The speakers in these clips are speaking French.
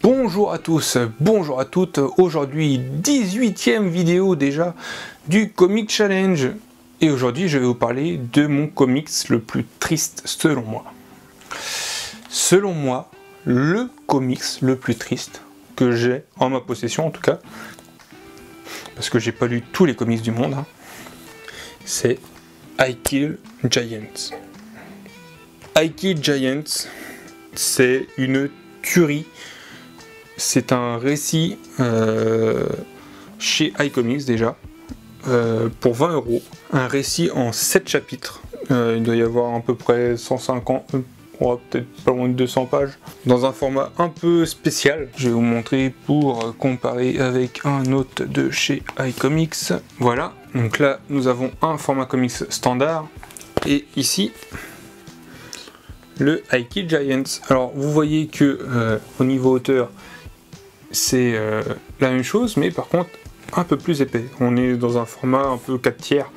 Bonjour à tous, bonjour à toutes, aujourd'hui 18e vidéo déjà du Comic Challenge. Et aujourd'hui je vais vous parler de mon comics le plus triste selon moi. Selon moi, le comics le plus triste que j'ai en ma possession en tout cas, parce que j'ai pas lu tous les comics du monde, c'est I Kill Giants. I Kill Giants, c'est une tuerie. C'est un récit chez iComics déjà, pour 20 €. Un récit en 7 chapitres. Il doit y avoir à peu près 150, peut-être pas loin de 200 pages. Dans un format un peu spécial. Je vais vous montrer pour comparer avec un autre de chez iComics. Voilà, donc là nous avons un format comics standard. Et ici, le I Kill Giants. Alors vous voyez que au niveau hauteur, c'est la même chose, mais par contre un peu plus épais. On est dans un format un peu 4 tiers.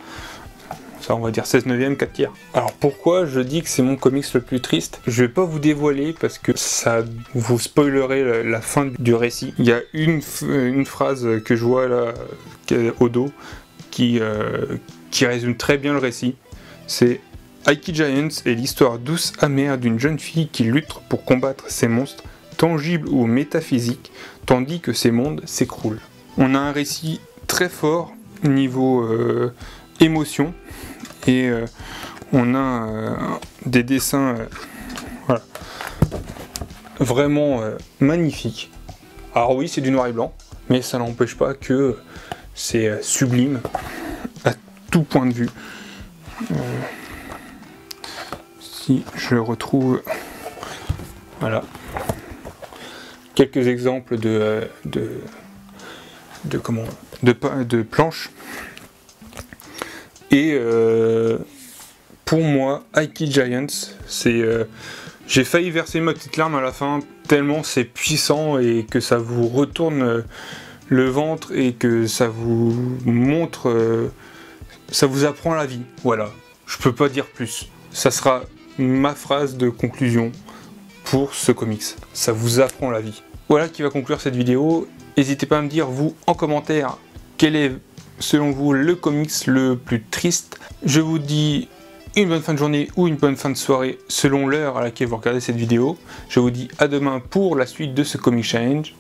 Ça, on va dire 16/9, 4 tiers. Alors pourquoi je dis que c'est mon comics le plus triste? Je vais pas vous dévoiler parce que ça vous spoilerait la fin du récit. Il y a une phrase que je vois là au dos qui résume très bien le récit. C'est I Kill Giants est l'histoire douce amère d'une jeune fille qui lutte pour combattre ces monstres tangibles ou métaphysiques, tandis que ces mondes s'écroulent. On a un récit très fort niveau émotion et on a des dessins voilà, vraiment magnifiques. Alors oui, c'est du noir et blanc, mais ça n'empêche pas que c'est sublime à tout point de vue. Si je retrouve, voilà, quelques exemples de planches. Et pour moi, I Kill Giants, c'est j'ai failli verser ma petite larme à la fin tellement c'est puissant et que ça vous retourne le ventre et que ça vous montre, ça vous apprend la vie. Voilà, je peux pas dire plus. Ça sera ma phrase de conclusion pour ce comics. Ça vous apprend la vie. Voilà qui va conclure cette vidéo. N'hésitez pas à me dire, vous, en commentaire, quel est, selon vous, le comics le plus triste. Je vous dis une bonne fin de journée ou une bonne fin de soirée, selon l'heure à laquelle vous regardez cette vidéo. Je vous dis à demain pour la suite de ce Comic Challenge.